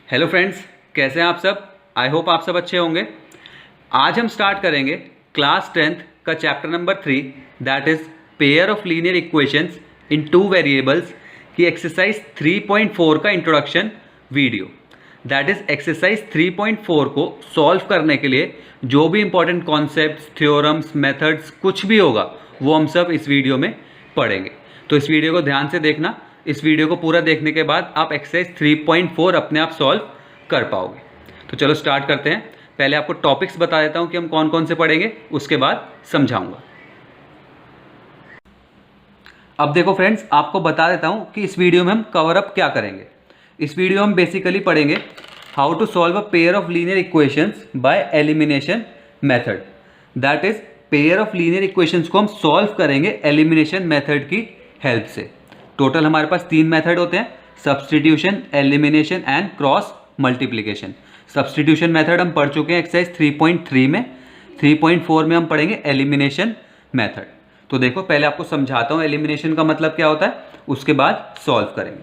Hello friends, कैसे हैं आप सब। आई होप आप सब अच्छे होंगे। आज हम स्टार्ट करेंगे क्लास 10th का chapter number 3 that is pair of linear equations in two variables की एक्सरसाइज 3.4 का introduction video. That is exercise 3.4 को सॉल्व करने के लिए जो भी इंपॉर्टेंट कॉन्सेप्ट्स, थ्योरम्स, मेथड्स कुछ भी होगा वो हम सब इस वीडियो में पढ़ेंगे। तो इस वीडियो को ध्यान से देखना। इस वीडियो को पूरा देखने के बाद आप एक्सरसाइज 3.4 अपने आप सॉल्व कर पाओगे। तो चलो स्टार्ट करते हैं। पहले आपको टॉपिक्स बता देता हूं कि हम कौन कौन से पढ़ेंगे, उसके बाद समझाऊंगा। अब देखो फ्रेंड्स, आपको बता देता हूं कि इस वीडियो में हम कवर अप क्या करेंगे। इस वीडियो में हम बेसिकली पढ़ेंगे how to solve a pair of linear equations by elimination method. That is pair of linear equations को हम सॉल्व करेंगे एलिमिनेशन मेथड की हेल्प से। टोटल हमारे पास 3 मेथड होते हैं, substitution, elimination and cross multiplication. Substitution method हम पढ़ चुके हैं एक्सरसाइज 3.3 में। 3.4 में हम पढ़ेंगे एलिमिनेशन मेथड। तो देखो, पहले आपको समझाता हूं एलिमिनेशन का मतलब क्या होता है, उसके बाद सॉल्व करेंगे।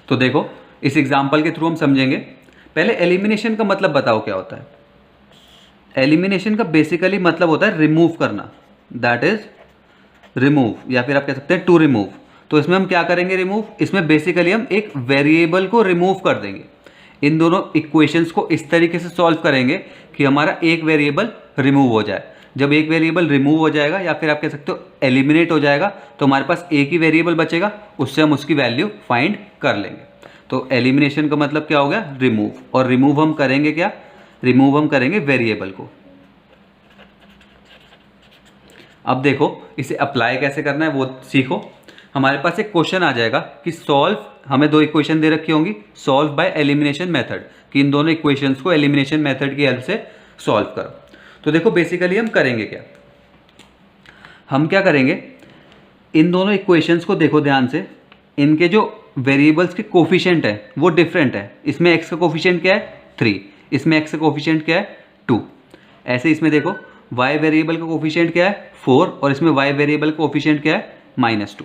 तो देखो, इस एग्जाम्पल के थ्रू हम समझेंगे। पहले एलिमिनेशन का मतलब बताओ क्या होता है। एलिमिनेशन का बेसिकली मतलब होता है रिमूव करना। दैट इज रिमूव, या फिर आप कह सकते हैं टू रिमूव। तो इसमें हम क्या करेंगे रिमूव, इसमें बेसिकली हम एक वेरिएबल को रिमूव कर देंगे। इन दोनों इक्वेशंस को इस तरीके से सॉल्व करेंगे कि हमारा एक वेरिएबल रिमूव हो जाए। जब एक वेरिएबल रिमूव हो जाएगा या फिर आप कह सकते हो एलिमिनेट हो जाएगा, तो हमारे पास एक ही वेरिएबल बचेगा, उससे हम उसकी वैल्यू फाइंड कर लेंगे। तो एलिमिनेशन का मतलब क्या हो गया, रिमूव। और रिमूव हम करेंगे क्या, रिमूव हम करेंगे वेरिएबल को। अब देखो, इसे अप्लाई कैसे करना है वो सीखो। हमारे पास एक क्वेश्चन आ जाएगा कि सॉल्व, हमें 2 इक्वेशन दे रखी होंगी, सॉल्व बाय एलिमिनेशन मेथड, कि इन दोनों इक्वेशंस को एलिमिनेशन मेथड की हेल्प से सॉल्व करो। तो देखो बेसिकली हम करेंगे क्या, हम क्या करेंगे, इन दोनों इक्वेशंस को देखो ध्यान से। इनके जो वेरिएबल्स के कोफिशिएंट है वो डिफरेंट है। इसमें x का कोफिशिएंट क्या है 3, इसमें x का कोफिशिएंट क्या है 2। ऐसे इसमें देखो y वेरिएबल का कोफिशिएंट क्या है 4 और इसमें y वेरिएबल का कोफिशिएंट क्या है -2।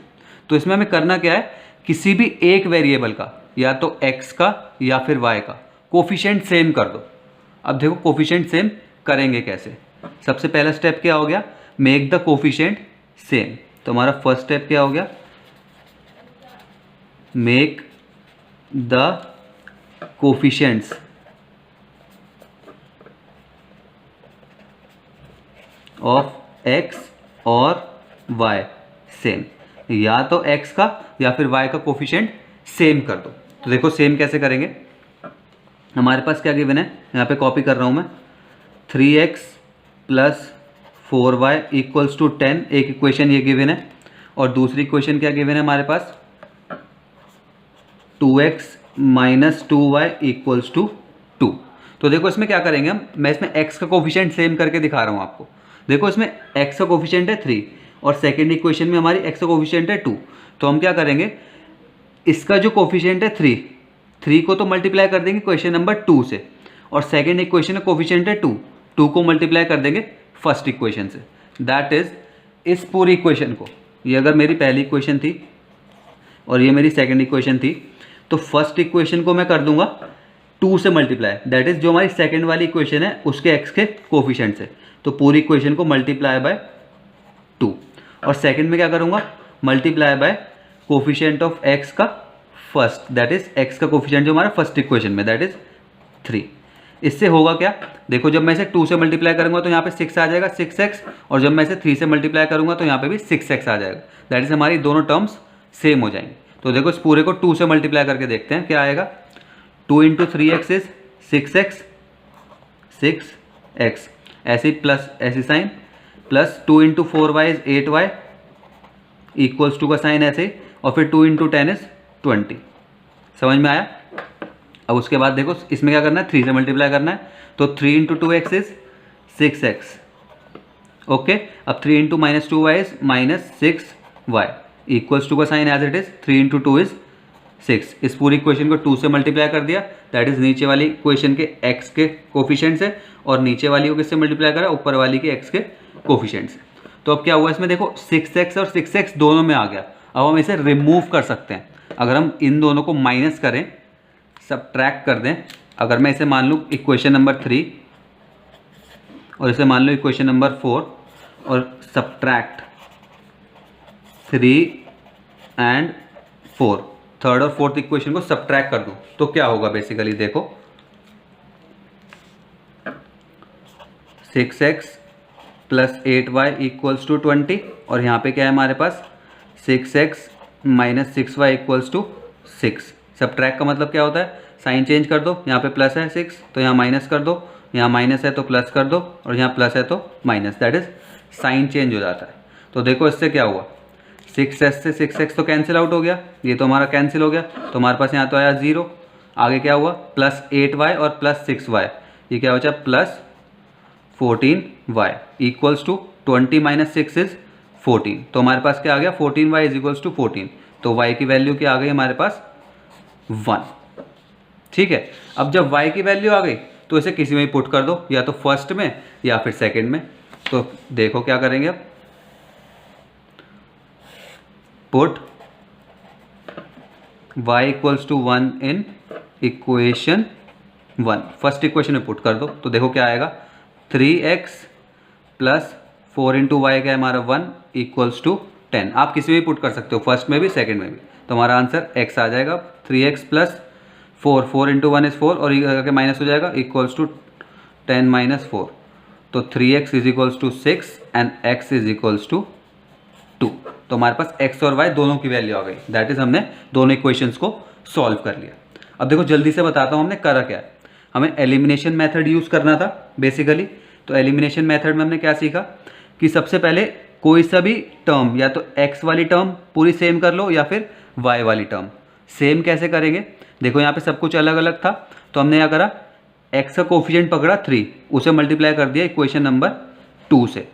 तो इसमें हमें करना क्या है, किसी भी एक वेरिएबल का, या तो x का या फिर y का कोफिशिएंट सेम कर दो। अब देखो कोफिशिएंट सेम करेंगे कैसे। सबसे पहला स्टेप क्या हो गया, मेक द कोफिशिएंट सेम। तो हमारा फर्स्ट स्टेप क्या हो गया, make the coefficients of x और y सेम, या तो x का या फिर y का कोफिशिएंट सेम कर दो। तो देखो सेम कैसे करेंगे, हमारे पास क्या गिवन है, यहाँ पे कॉपी कर रहा हूँ मैं, 3x + 4y = 10। एक इक्वेशन ये गिवन है, और दूसरी इक्वेशन क्या गिवन है हमारे पास, 2x - 2y = 2। तो देखो इसमें क्या करेंगे हम, मैं इसमें x का कोफिशिएंट सेम करके दिखा रहा हूँ आपको। देखो इसमें x का कोफिशिएंट है 3 और सेकेंड इक्वेशन में हमारी x का कोफिशिएंट है 2। तो हम क्या करेंगे, इसका जो कोफिशिएंट है 3 को तो मल्टीप्लाई कर देंगे क्वेश्चन नंबर 2 से, और सेकेंड इक्वेशन में कोफिशिएंट है 2 को मल्टीप्लाई कर देंगे फर्स्ट इक्वेशन से। दैट इज, इस पूरी इक्वेशन को, ये अगर मेरी पहली इक्वेशन थी और ये मेरी सेकेंड इक्वेशन थी, तो फर्स्ट इक्वेशन को मैं कर दूंगा 2 से मल्टीप्लाई। दैट इज, जो हमारी सेकेंड वाली इक्वेशन है उसके x के कोफिशिएंट से, तो पूरी इक्वेशन को मल्टीप्लाई बाय 2। और सेकंड में क्या करूंगा, multiply by coefficient of x का फर्स्ट, दैट इज x का कोफिशिएंट जो हमारा फर्स्ट इक्वेशन में, दैट इज 3। इससे होगा क्या, देखो जब मैं इसे 2 से मल्टीप्लाई करूंगा तो यहाँ पे 6 आ जाएगा 6x, और जब मैं इसे 3 से मल्टीप्लाई करूंगा तो यहाँ पे भी 6x आ जाएगा। दैट इज, हमारी दोनों टर्म्स सेम हो जाएंगे। तो देखो इस पूरे को 2 से मल्टीप्लाई करके देखते हैं क्या आएगा। 2 × 3x इज 6x, 6x, ऐसे प्लस ऐसे sign, plus 2 × 4y is 8y = का साइन ऐसे, और फिर 2 × 10 इज 20। समझ में आया। अब उसके बाद देखो इसमें क्या करना है, 3 से मल्टीप्लाई करना है, तो 3 × 2x इज 6x। ओके, अब 3 × -2y इज -6y = का sign as it is, 3 × 2 is 6। इस पूरी इक्वेशन को 2 से मल्टीप्लाई कर दिया, दैट इज नीचे वाली इक्वेशन के x के कोफिशिएंट से, और नीचे वाली को किससे मल्टीप्लाई करा, ऊपर वाली के x के कोफिशिएंट से। तो अब क्या हुआ इसमें देखो, 6x और 6x दोनों में आ गया। अब हम इसे रिमूव कर सकते हैं। अगर हम इन दोनों को माइनस करें, सबट्रैक्ट कर दें, अगर मैं इसे मान लूँ इक्वेशन नंबर 3 और इसे मान लो इक्वेशन नंबर 4 और सबट्रैक्ट 3 एंड 4, थर्ड और फोर्थ इक्वेशन को सबट्रैक्ट कर दूं तो क्या होगा बेसिकली देखो, 6x plus 8y equals to 20 और यहाँ पे क्या है हमारे पास 6x minus 6y equals to 6। Subtract का मतलब क्या होता है, साइन चेंज कर दो, यहाँ पे प्लस है 6 तो यहाँ माइनस कर दो, यहाँ माइनस है तो प्लस कर दो और यहाँ प्लस है तो minus, that is sine change हो जाता है। तो देखो इससे क्या हुआ, 6s से 6x तो कैंसिल आउट हो गया, ये तो हमारा कैंसिल हो गया, तो हमारे पास यहाँ तो आया 0, आगे क्या हुआ प्लस 8y और प्लस 6y, ये क्या बचा plus 14y equals to 20 minus 6 is 14, तो हमारे पास क्या आ गया 14y इज इक्वल्स टू 14, तो y की वैल्यू क्या आ गई हमारे पास 1। ठीक है, अब जब y की वैल्यू आ गई तो इसे किसी में भी पुट कर दो, या तो फर्स्ट में या फिर सेकंड में। तो देखो क्या करेंगे अब, put y equals to 1 in equation 1, first equation में पुट कर दो तो देखो क्या आएगा 3x प्लस 4 इंटू वाई क्या है हमारा 1 इक्वल्स टू 10। आप किसी में भी पुट कर सकते हो, फर्स्ट में भी सेकंड में भी, तो हमारा आंसर x आ जाएगा 3x प्लस 4 इंटू 1 इज 4 और ये माइनस हो जाएगा इक्वल्स टू 10 माइनस 4, तो 3x is equals to 6 and x is equals to 2। तो हमारे पास x और y दोनों की वैल्यू आ गई, दैट इज हमने दोनों इक्वेशंस को सॉल्व कर लिया। अब देखो जल्दी से बताता हूँ हमने करा क्या है, हमें एलिमिनेशन मेथड यूज़ करना था बेसिकली। तो एलिमिनेशन मेथड में हमने क्या सीखा कि सबसे पहले कोई सा भी टर्म, या तो x वाली टर्म पूरी सेम कर लो या फिर y वाली टर्म सेम। कैसे करेंगे देखो, यहाँ पे सब कुछ अलग अलग था, तो हमने क्या करा x का कोफिशिएंट पकड़ा 3, उसे मल्टीप्लाई कर दिया इक्वेशन नंबर 2 से,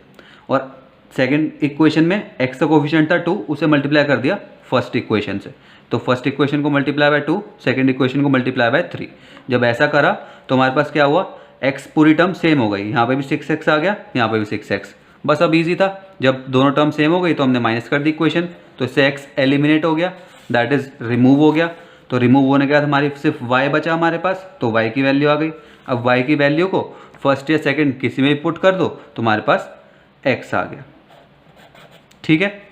और सेकंड इक्वेशन में x का कोफिशिएंट था 2, उसे मल्टीप्लाई कर दिया फर्स्ट इक्वेशन से। तो फर्स्ट इक्वेशन को मल्टीप्लाई बाय 2, सेकंड इक्वेशन को मल्टीप्लाई बाय 3। जब ऐसा करा तो हमारे पास क्या हुआ, x पूरी टर्म सेम हो गई, यहाँ पे भी 6x आ गया, यहाँ पे भी 6x। बस अब इजी था, जब दोनों टर्म सेम हो गई तो हमने माइनस कर दी इक्वेशन, तो इससे x एलिमिनेट हो गया, दैट इज रिमूव हो गया। तो रिमूव होने के बाद हमारी सिर्फ y बचा हमारे पास, तो y की वैल्यू आ गई। अब y की वैल्यू को फर्स्ट या सेकंड किसी में भी पुट कर दो तो हमारे पास x आ गया। ठीक है,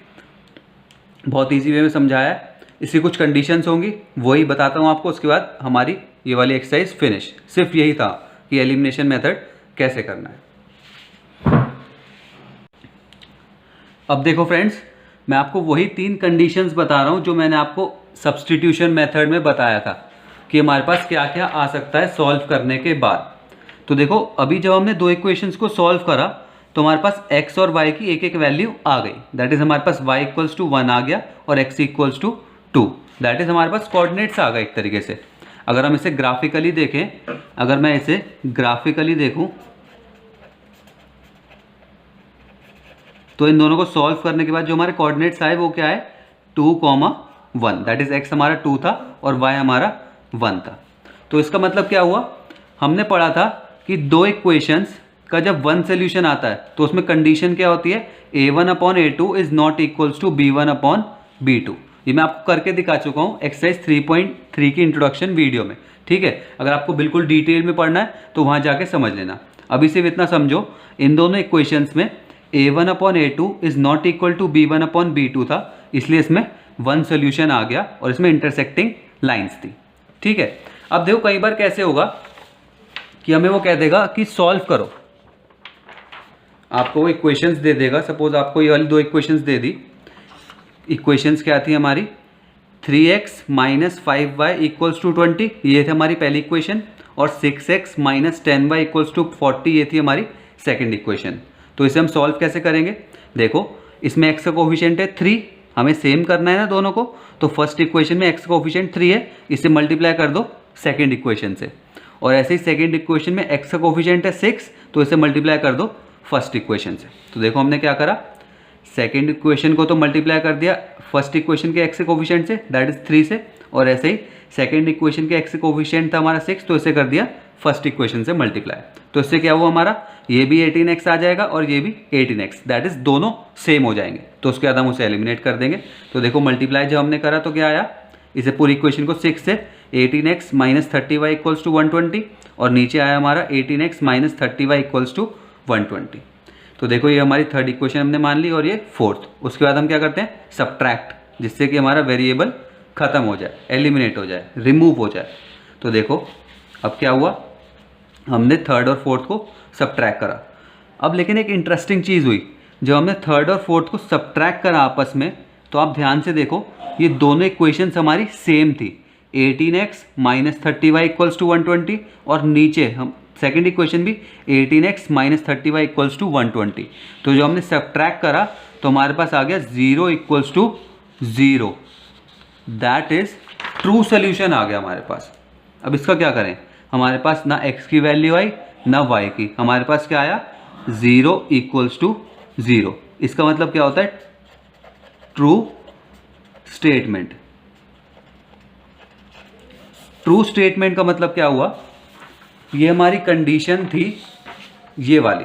बहुत ईजी वे में समझाया है। इसकी कुछ कंडीशंस होंगी, वही बताता हूँ आपको, उसके बाद हमारी ये वाली एक्सरसाइज फिनिश। सिर्फ यही था कि एलिमिनेशन मेथड कैसे करना है। अब देखो फ्रेंड्स, मैं आपको वही 3 कंडीशंस बता रहा हूँ जो मैंने आपको सब्स्टिट्यूशन मेथड में बताया था कि हमारे पास क्या क्या आ सकता है सॉल्व करने के बाद। तो देखो अभी जब हमने 2 इक्वेशंस को सॉल्व करा तो हमारे पास x और y की एक एक वैल्यू आ गई, दैट इज हमारे पास y इक्वल्स टू 1 आ गया और x equals to 2, that is हमारे पास कोऑर्डिनेट्स आ गए एक तरीके से। अगर हम इसे ग्राफिकली देखें, अगर मैं इसे ग्राफिकली देखूं तो इन दोनों को सॉल्व करने के बाद जो हमारे कोऑर्डिनेट्स आए वो क्या है 2, 1, दैट इज x हमारा 2 था और y हमारा 1 था। तो इसका मतलब क्या हुआ, हमने पढ़ा था कि 2 इक्वेशंस का जब 1 सोल्यूशन आता है तो उसमें कंडीशन क्या होती है, a1/a2 is not equals to b1/b2। ये मैं आपको करके दिखा चुका हूँ एक्सरसाइज 3.3 की इंट्रोडक्शन वीडियो में। ठीक है, अगर आपको बिल्कुल डिटेल में पढ़ना है तो वहाँ जाके समझ लेना। अभी सिर्फ इतना समझो, इन दोनों इक्वेशंस में a1/a2 is not equal to b1/b2 था, इसलिए इसमें 1 सोल्यूशन आ गया और इसमें इंटरसेक्टिंग लाइन्स थी। ठीक है, अब देखो कई बार कैसे होगा कि हमें वो कह देगा कि सॉल्व करो, आपको इक्वेशंस दे देगा। सपोज आपको ये वाली 2 इक्वेशंस दे दी। इक्वेशंस क्या थी हमारी, 3x minus 5y equals to 20, ये थी हमारी पहली इक्वेशन, और 6x minus 10y equals to 40, ये थी हमारी सेकंड इक्वेशन। तो इसे हम सॉल्व कैसे करेंगे, देखो इसमें x का कोफिशिएंट है 3, हमें सेम करना है ना दोनों को, तो फर्स्ट इक्वेशन में x का कोफिशिएंट 3 है, इसे मल्टीप्लाई कर दो सेकेंड इक्वेशन से, और ऐसे ही सेकेंड इक्वेशन में x का कोफिशिएंट है 6, तो इसे मल्टीप्लाई कर दो फर्स्ट इक्वेशन से। तो देखो हमने क्या करा, सेकेंड इक्वेशन को तो मल्टीप्लाई कर दिया फर्स्ट इक्वेशन के x के कोफिशिएंट से, दैट इज 3 से, और ऐसे ही सेकेंड इक्वेशन के x के कोफिशिएंट था हमारा 6, तो इसे कर दिया फर्स्ट इक्वेशन से मल्टीप्लाई। तो इससे क्या हुआ हमारा, ये भी 18x आ जाएगा और ये भी 18x, दैट इज दोनों सेम हो जाएंगे। तो उसके बाद हम उसे एलिमिनेट कर देंगे। तो देखो मल्टीप्लाई जब हमने करा तो क्या आया, इसे पूरी इक्वेशन को 6 से 18x minus 30y equals to 120 और नीचे आया हमारा 18x minus 30y equals to 120। तो देखो ये हमारी थर्ड इक्वेशन हमने मान ली और ये फोर्थ। उसके बाद हम क्या करते हैं, सब्ट्रैक्ट, जिससे कि हमारा वेरिएबल खत्म हो जाए, एलिमिनेट हो जाए, रिमूव हो जाए। तो देखो अब क्या हुआ, हमने थर्ड और फोर्थ को सब्ट्रैक्ट करा। अब लेकिन एक इंटरेस्टिंग चीज़ हुई, जब हमने थर्ड और फोर्थ को सब्ट्रैक्ट करा आपस में, तो आप ध्यान से देखो ये दोनों इक्वेशंस हमारी सेम थी, 18x minus 30y equals to 120 और नीचे हम सेकेंड इक्वेशन भी 18x minus 30y equals to 120। तो जो हमने सब्ट्रैक्ट करा तो हमारे पास आ गया 0 equals to 0, that is true solution आ गया हमारे पास। अब इसका क्या करें, हमारे पास ना x की वैल्यू आई ना y की, हमारे पास क्या आया 0 इक्वल्स टू 0। इसका मतलब क्या होता है, ट्रू स्टेटमेंट। ट्रू स्टेटमेंट का मतलब क्या हुआ, ये हमारी कंडीशन थी ये वाली,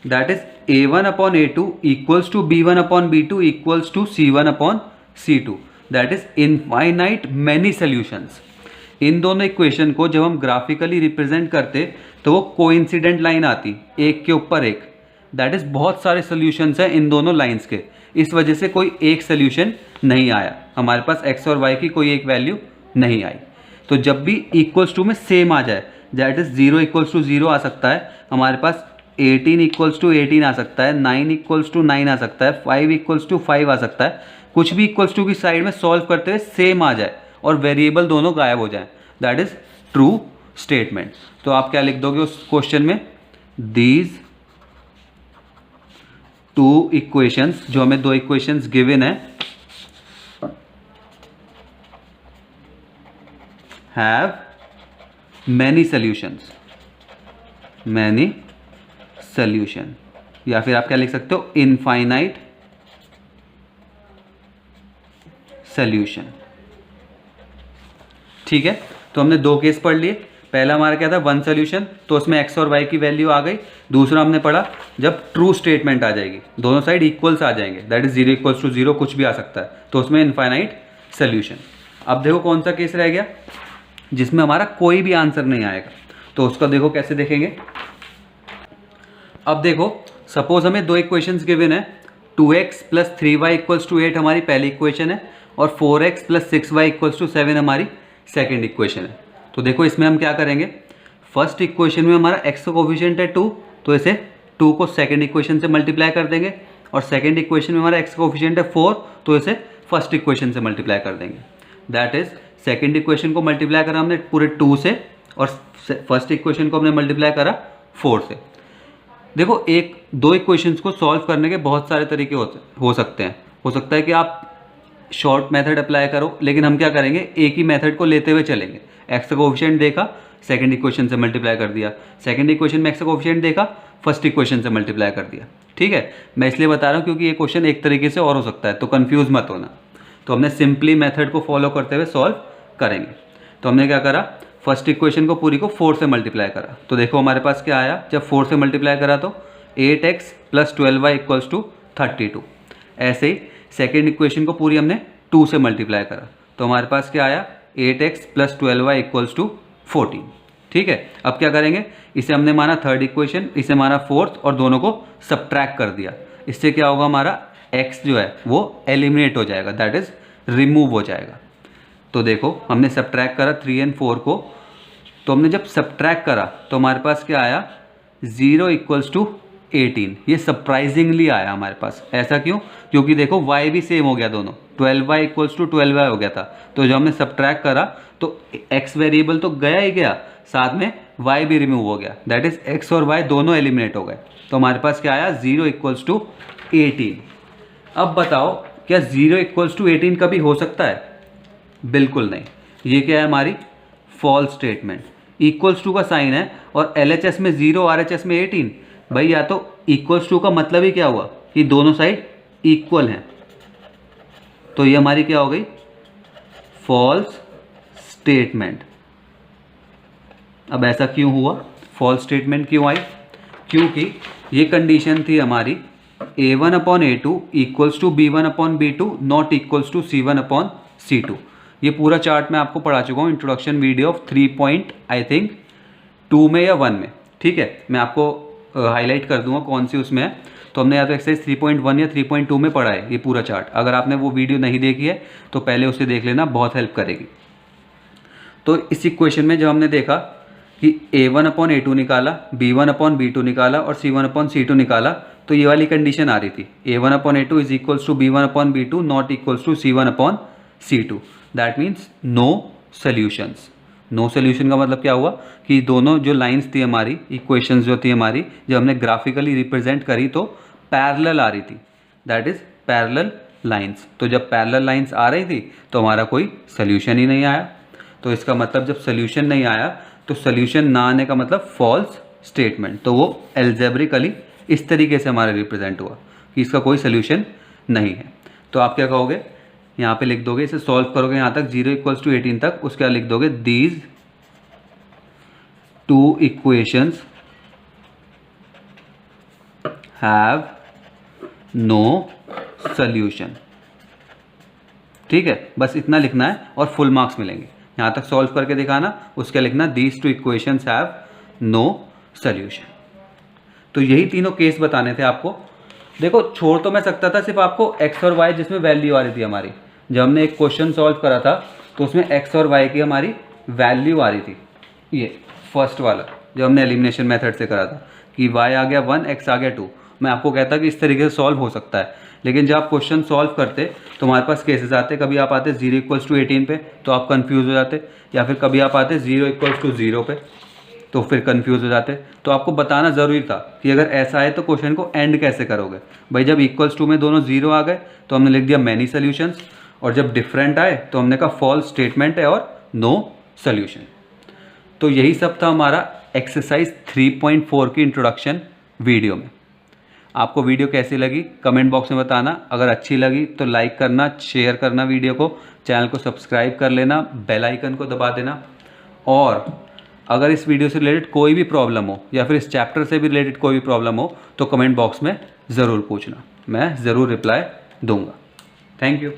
that is a1 upon a2 equals to b1 upon b2 equals to c1 upon c2, that is infinite many solutions. इन दोनों इक्वेशन को जब हम ग्राफिकली रिप्रेजेंट करते तो वो कोइंसिडेंट लाइन आती, एक के ऊपर एक, दैट इज बहुत सारे सॉल्यूशंस हैं इन दोनों लाइंस के, इस वजह से कोई एक सॉल्यूशन नहीं आया, हमारे पास x और y की कोई एक वैल्यू नहीं आई। तो जब भी इक्वल्स टू में सेम आ जाए, दैट इज 0 इक्वल्स टू 0 आ सकता है, हमारे पास 18 इक्वल्स टू 18 आ सकता है, 9 इक्वल्स टू 9 आ सकता है, 5 इक्वल्स टू 5 आ सकता है, कुछ भी इक्वल्स टू की साइड में सॉल्व करते हुए सेम आ जाए और वेरिएबल दोनों गायब हो जाए, दैट इज ट्रू स्टेटमेंट। तो आप क्या लिख दोगे उस क्वेश्चन में, दीज टू इक्वेशंस, जो हमें दो इक्वेशंस गिवन है, have many solutions, many solution, या फिर आप क्या लिख सकते हो, इनफाइनाइट सॉल्यूशन। ठीक है, तो हमने दो केस पढ़ लिए। पहला हमारा क्या था, वन सॉल्यूशन, तो उसमें x और y की वैल्यू आ गई। दूसरा हमने पढ़ा जब ट्रू स्टेटमेंट आ जाएगी, दोनों साइड इक्वल्स आ जाएंगे, दैट इज 0 इक्वल्स टू 0, कुछ भी आ सकता है, तो उसमें इनफाइनाइट सॉल्यूशन। अब देखो कौन सा केस रह गया जिसमें हमारा कोई भी आंसर नहीं आएगा, तो उसका देखो कैसे देखेंगे। अब देखो सपोज हमें दो इक्वेशंस गिवन है, 2x plus 3y equals to 8 हमारी पहली इक्वेशन है और 4x plus 6y equals to 7 हमारी सेकेंड इक्वेशन है। तो देखो इसमें हम क्या करेंगे, फर्स्ट इक्वेशन में हमारा x का कोफिशिएंट है 2, तो इसे 2 को सेकेंड इक्वेशन से मल्टीप्लाई कर देंगे, और सेकेंड इक्वेशन में हमारा x का कोफिशिएंट है 4, तो इसे फर्स्ट इक्वेशन से मल्टीप्लाई कर देंगे। दैट इज सेकेंड इक्वेशन को मल्टीप्लाई करा हमने पूरे 2 से और फर्स्ट इक्वेशन को हमने मल्टीप्लाई करा 4 से। देखो एक दो इक्वेशंस को सॉल्व करने के बहुत सारे तरीके हो सकते हैं। हो सकता है कि आप शॉर्ट मेथड अप्लाई करो, लेकिन हम क्या करेंगे, एक ही मेथड को लेते हुए चलेंगे। एक्स का कोफिशिएंट देखा, सेकंड इक्वेशन से मल्टीप्लाई कर दिया, सेकंड इक्वेशन में एक्स का कोफिशिएंट देखा, फर्स्ट इक्वेशन से मल्टीप्लाई कर दिया। ठीक है, मैं इसलिए बता रहा हूँ क्योंकि ये क्वेश्चन एक तरीके से और हो सकता है, तो कंफ्यूज मत होना। तो हमने सिंपली मेथड को फॉलो करते हुए सॉल्व करेंगे। तो हमने क्या करा, फर्स्ट इक्वेशन को पूरी को 4 से मल्टीप्लाई करा, तो देखो हमारे पास क्या आया, जब 4 से मल्टीप्लाई करा तो 8x plus 12y equals to 32। ऐसे ही सेकेंड इक्वेशन को पूरी हमने 2 से मल्टीप्लाई करा, तो हमारे पास क्या आया, 8x plus 12y equals to 14। ठीक है, अब क्या करेंगे, इसे हमने माना थर्ड इक्वेशन, इसे माना फोर्थ, और दोनों को सब्ट्रैक्ट कर दिया। इससे क्या होगा, हमारा x जो है वो एलिमिनेट हो जाएगा, दैट इज रिमूव हो जाएगा। तो देखो हमने सब्ट्रैक्ट करा 3 और 4 को, तो हमने जब सब्ट्रैक्ट करा तो हमारे पास क्या आया, 0 इक्वल्स टू 18। ये सरप्राइजिंगली आया हमारे पास। ऐसा क्यों, क्योंकि देखो y भी सेम हो गया, दोनों 12y इक्वल्स टू 12y हो गया था। तो जब हमने सब्ट्रैक्ट करा तो x वेरिएबल तो गया ही गया, साथ में y भी रिमूव हो गया, दैट इज x और y दोनों एलिमिनेट हो गए। तो हमारे पास क्या आया, 0 इक्वल्स टू 18। अब बताओ क्या 0 इक्वल्स टू 18 कभी हो सकता है? बिल्कुल नहीं। ये क्या है, हमारी फॉल्स स्टेटमेंट। इक्वल्स टू का साइन है और LHS में 0, RHS में 18। भाई या तो इक्वल्स टू का मतलब ही क्या हुआ कि दोनों साइड इक्वल हैं, तो ये हमारी क्या हो गई, फॉल्स स्टेटमेंट। अब ऐसा क्यों हुआ, फॉल्स स्टेटमेंट क्यों आई? क्योंकि ये कंडीशन थी हमारी a1 upon a2 equals to b1 upon b2 not equals to c1 upon c2। ये पूरा चार्ट मैं आपको पढ़ा चुका हूँ इंट्रोडक्शन वीडियो ऑफ 3.2 में या 1 में, ठीक है। मैं आपको हाईलाइट कर दूंगा कौन सी उसमें है। तो हमने या तो एक्सरसाइज 3.1 या 3.2 में पढ़ा है ये पूरा चार्ट। अगर आपने वो वीडियो नहीं देखी है तो पहले उसे देख लेना, बहुत हेल्प करेगी। तो इस इक्वेशन में जब हमने देखा कि a1/a2 निकाला, b1/b2 निकाला और c1/c2 निकाला, तो ये वाली कंडीशन आ रही थी a1/a2 is equals to b1/b2 not equals to c1/c2। That means no solutions. No solution का मतलब क्या हुआ कि दोनों जो लाइंस थी हमारी, इक्वेशंस जो थी हमारी, जब हमने ग्राफिकली रिप्रेजेंट करी तो पैरेलल आ रही थी, दैट इज पैरेलल लाइंस। तो जब पैरेलल लाइंस आ रही थी तो हमारा कोई सॉल्यूशन ही नहीं आया। तो इसका मतलब जब सॉल्यूशन नहीं आया तो सॉल्यूशन ना आने का मतलब फॉल्स स्टेटमेंट। तो वो एल्जेब्रिकली इस तरीके से हमारा रिप्रेजेंट हुआ कि इसका कोई सॉल्यूशन नहीं है। तो आप क्या कहोगे, यहाँ पे लिख दोगे, इसे सॉल्व करोगे यहाँ तक 0 = 18 तक, उसके बाद लिख दोगे these two equations have no solution. ठीक है, बस इतना लिखना है और फुल मार्क्स मिलेंगे। यहाँ तक सॉल्व करके दिखाना, उसके लिखना these two equations have no solution. तो यही तीनों केस बताने थे आपको। देखो, छोड़ तो मैं सकता था सिर्फ आपको x और y जिसमें वैल्यू आ रही थी हमारी। जब हमने एक क्वेश्चन सॉल्व करा था तो उसमें x और y की हमारी वैल्यू आ रही थी। ये फर्स्ट वाला जब हमने एलिमिनेशन मेथड से करा था कि y आ गया 1, x आ गया 2, मैं आपको कहता कि इस तरीके से सॉल्व हो सकता है। लेकिन जब आप क्वेश्चन सॉल्व करते तो हमारे पास केसेस आते, कभी आप आते 0 = 18 पे तो आप कंफ्यूज हो जाते, या फिर कभी आप आते 0 = 0 पे तो फिर कंफ्यूज हो जाते। तो आपको बताना ज़रूरी था कि अगर ऐसा है तो क्वेश्चन को एंड कैसे करोगे। भाई जब =2 में दोनों 0 आ गए तो हमने लिख दिया मैनी सॉल्यूशंस, और जब डिफरेंट आए तो हमने कहा फॉल्स स्टेटमेंट है और नो सॉल्यूशन। तो यही सब था हमारा एक्सरसाइज 3.4 की इंट्रोडक्शन वीडियो में। आपको वीडियो कैसी लगी कमेंट बॉक्स में बताना। अगर अच्छी लगी तो लाइक करना, शेयर करना वीडियो को, चैनल को सब्सक्राइब कर लेना, बेल आइकन को दबा देना। और अगर इस वीडियो से रिलेटेड कोई भी प्रॉब्लम हो या फिर इस चैप्टर से भी रिलेटेड कोई भी प्रॉब्लम हो तो कमेंट बॉक्स में ज़रूर पूछना, मैं ज़रूर रिप्लाई दूंगा। Thank you.